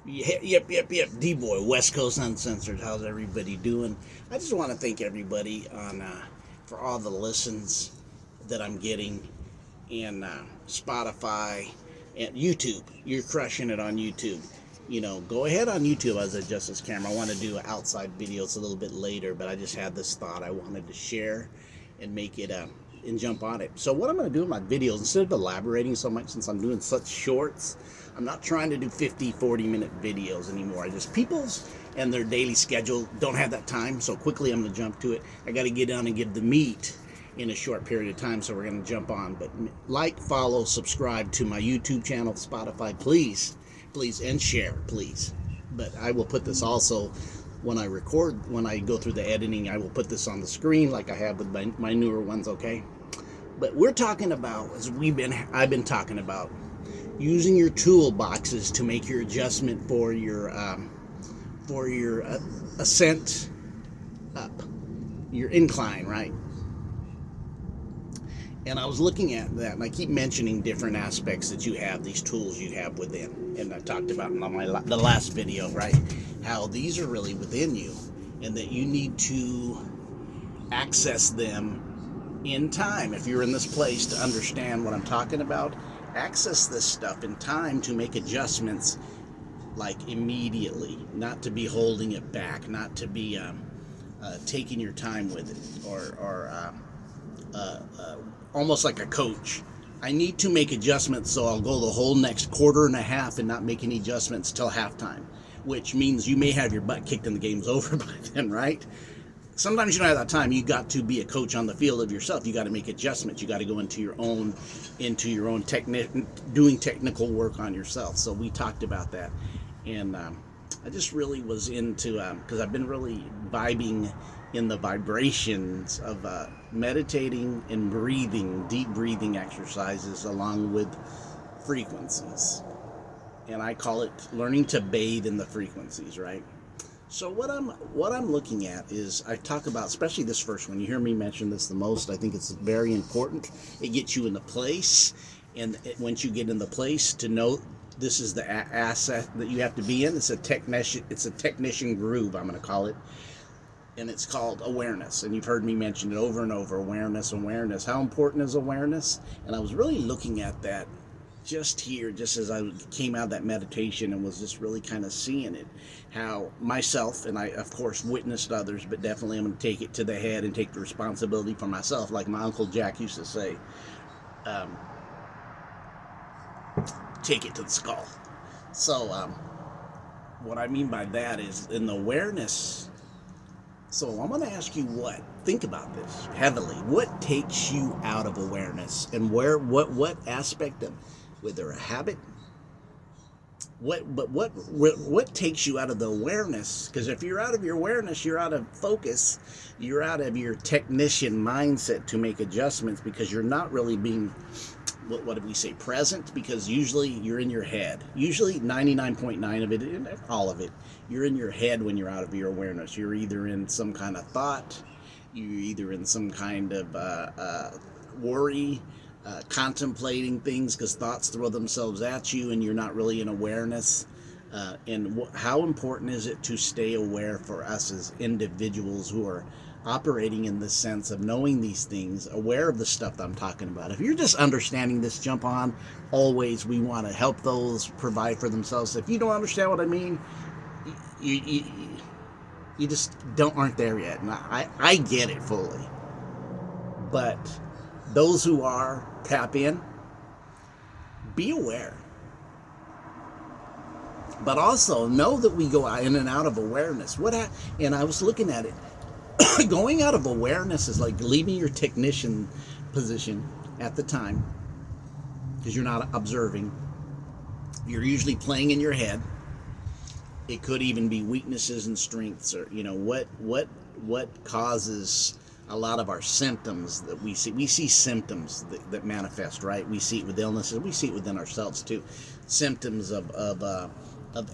Yep. D-Boy, West Coast Uncensored. How's everybody doing? I just want to thank everybody on for all the listens that I'm getting in Spotify and YouTube. You're crushing it on YouTube. Go ahead on YouTube as a Justice Camera. I want to do outside videos a little bit later, but I just had this thought I wanted to share and make it and jump on it. So what I'm going to do in my videos, instead of elaborating so much since I'm doing such shorts, I'm not trying to do 50, 40-minute videos anymore. I just, people's and their daily schedule don't have that time, so quickly I'm going to jump to it. I got to get down and give the meat in a short period of time, so we're going to jump on. But like, follow, subscribe to my YouTube channel, Spotify, please, and share, please. But I will put this also when I record, when I go through the editing, I will put this on the screen like I have with my newer ones, okay? But we're talking about, as I've been talking about, using your toolboxes to make your adjustment for your ascent up, your incline, right? And I was looking at that, and I keep mentioning different aspects that you have, these tools you have within. And I talked about in the last video, right? How these are really within you, and that you need to access them in time. If you're in this place to understand what I'm talking about, access this stuff in time to make adjustments, like immediately, not to be holding it back, not to be taking your time with it, or almost like a coach. I need to make adjustments, so I'll go the whole next quarter and a half and not make any adjustments till halftime, which means you may have your butt kicked and the game's over by then, right? Sometimes you don't have that time. You got to be a coach on the field of yourself. You got to make adjustments. You got to go into your own doing technical work on yourself. So we talked about that, and I just really was into because I've been really vibing in the vibrations of meditating and breathing, deep breathing exercises along with frequencies. And I call it learning to bathe in the frequencies, right? So what I'm looking at is, I talk about, especially this first one, you hear me mention this the most. I think it's very important. It gets you in the place, and once you get in the place, to know this is the asset that you have to be in. It's a technician groove, I'm going to call it. And it's called awareness. And you've heard me mention it over and over, awareness. How important is awareness? And I was really looking at that just here, just as I came out of that meditation, and was just really kind of seeing it, how myself, and I of course witnessed others, but definitely I'm going to take it to the head and take the responsibility for myself, like my Uncle Jack used to say, take it to the skull. So what I mean by that is, in the awareness, so I'm going to ask you, think about this heavily. What takes you out of awareness, and what aspect of, whether a habit, what takes you out of the awareness? Because if you're out of your awareness, you're out of focus, you're out of your technician mindset to make adjustments, because you're not really being, what did we say, present? Because usually you're in your head. Usually 99.9 of it, all of it, you're in your head when you're out of your awareness. You're either in some kind of thought, you're either in some kind of worry, contemplating things, because thoughts throw themselves at you and you're not really in awareness. How important is it to stay aware for us as individuals who are operating in the sense of knowing these things, aware of the stuff that I'm talking about? If you're just understanding this, jump on. Always, we want to help those provide for themselves. If you don't understand what I mean, you just aren't there yet. And I get it fully. But those who are, tap in, be aware. But also know that we go in and out of awareness. And I was looking at it. Going out of awareness is like leaving your technician position at the time, because you're not observing. You're usually playing in your head. It could even be weaknesses and strengths, or what causes a lot of our symptoms that we see. We see symptoms that manifest, right? We see it with illnesses. We see it within ourselves too. Symptoms of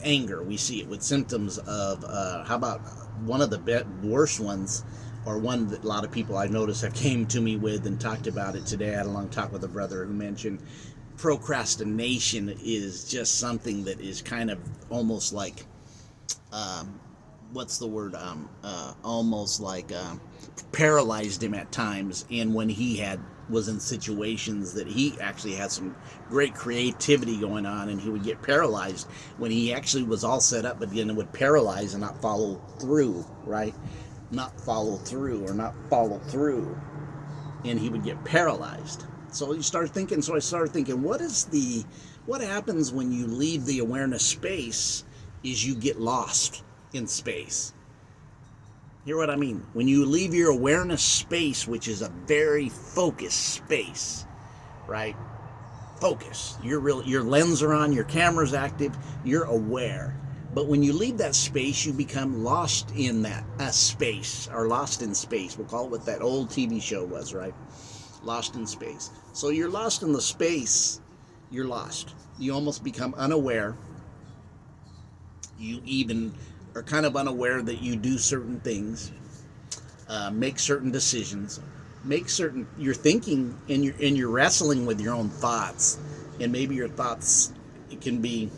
anger. We see it with symptoms of how about one of the worst ones, or one that a lot of people I've noticed have came to me with and talked about it today. I had a long talk with a brother who mentioned procrastination is just something that is kind of almost like, what's the word? Almost like paralyzed him at times. And when he was in situations that he actually had some great creativity going on, and he would get paralyzed when he actually was all set up, but then it would paralyze and not follow through, right? Not follow through, and he would get paralyzed. So I started thinking, what happens when you leave the awareness space is you get lost in space. Hear what I mean? When you leave your awareness space, which is a very focused space, right? Focus. Your lens are on, your camera's active, you're aware. But when you leave that space, you become lost in that space, or lost in space. We'll call it what that old TV show was, right? Lost in space. So you're lost in the space, you're lost. You almost become unaware. You even are kind of unaware that you do certain things, make certain decisions, you're thinking, and you're wrestling with your own thoughts. And maybe your thoughts, it can be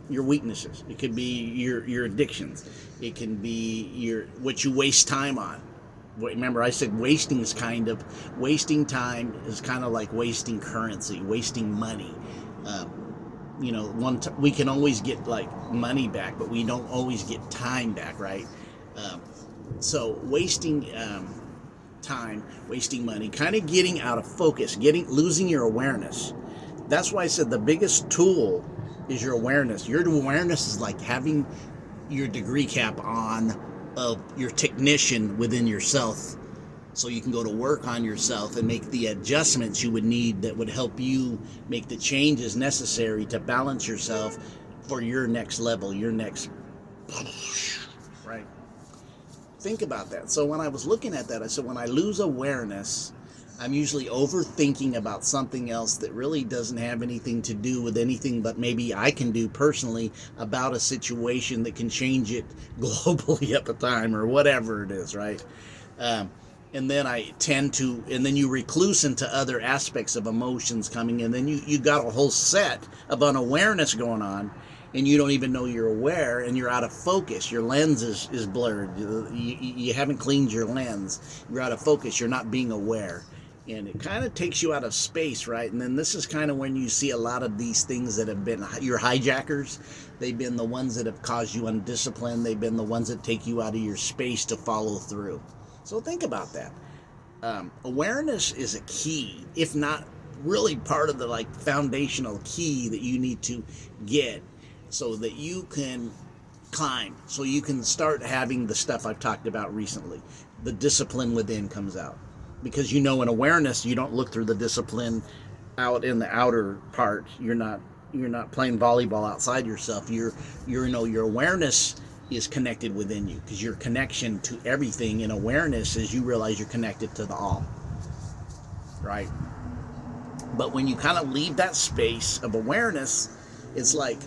your weaknesses, it could be your addictions, it can be what you waste time on. Remember, I said wasting time is kind of like wasting currency, wasting money. We can always get like money back, but we don't always get time back, right? So wasting time, wasting money, kind of getting out of focus, losing your awareness. That's why I said the biggest tool is your awareness. Your awareness is like having your degree cap on of your technician within yourself, so you can go to work on yourself and make the adjustments you would need that would help you make the changes necessary to balance yourself for your next level, your next, right? Think about that. So when I was looking at that, I said, when I lose awareness, I'm usually overthinking about something else that really doesn't have anything to do with anything but maybe I can do personally about a situation that can change it globally at the time, or whatever it is, right? And then and then you recluse into other aspects of emotions coming, and then you got a whole set of unawareness going on, and you don't even know you're aware, and you're out of focus. Your lens is blurred. You haven't cleaned your lens. You're out of focus. You're not being aware. And it kind of takes you out of space, right? And then this is kind of when you see a lot of these things that have been your hijackers. They've been the ones that have caused you undiscipline. They've been the ones that take you out of your space to follow through. So think about that. Awareness is a key, if not really part of the foundational key that you need to get so that you can climb, so you can start having the stuff I've talked about recently. The discipline within comes out. Because in awareness, you don't look through the discipline out in the outer part. You're not playing volleyball outside yourself. Your awareness is connected within you, because your connection to everything in awareness is you realize you're connected to the all, right? But when you kind of leave that space of awareness, it's like,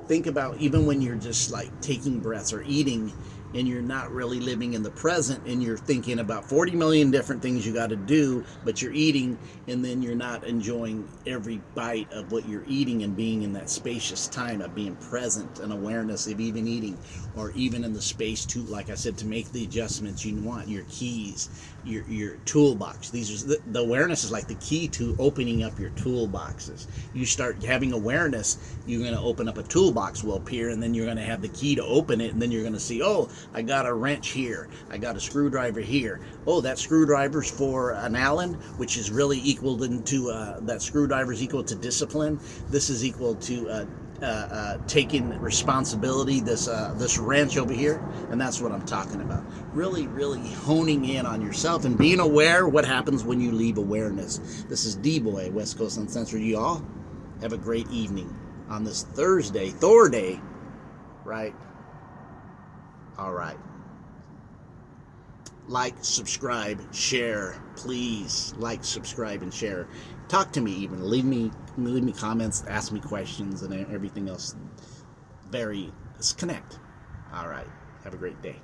think about even when you're just like taking breaths or eating, and you're not really living in the present, and you're thinking about 40 million different things you got to do, but you're eating, and then you're not enjoying every bite of what you're eating and being in that spacious time of being present and awareness of even eating, or even in the space to, like I said, to make the adjustments you want, your keys, your toolbox. These are the awareness is like the key to opening up your toolboxes. You start having awareness, you're going to open up a toolbox will appear, and then you're going to have the key to open it, and then you're going to see, oh, I got a wrench here, I got a screwdriver here, oh, that screwdriver's for an Allen, which is really equal to that screwdriver's equal to discipline. This is equal to taking responsibility, this wrench over here. And that's what I'm talking about. Really, really honing in on yourself and being aware what happens when you leave awareness. This is D-Boy, West Coast Uncensored. You all have a great evening on this Thursday, Thor Day, right? All right. Like, subscribe, share. Please like, subscribe, and share. Talk to me even. Leave me comments, ask me questions, and everything else. Let's connect. All right. Have a great day.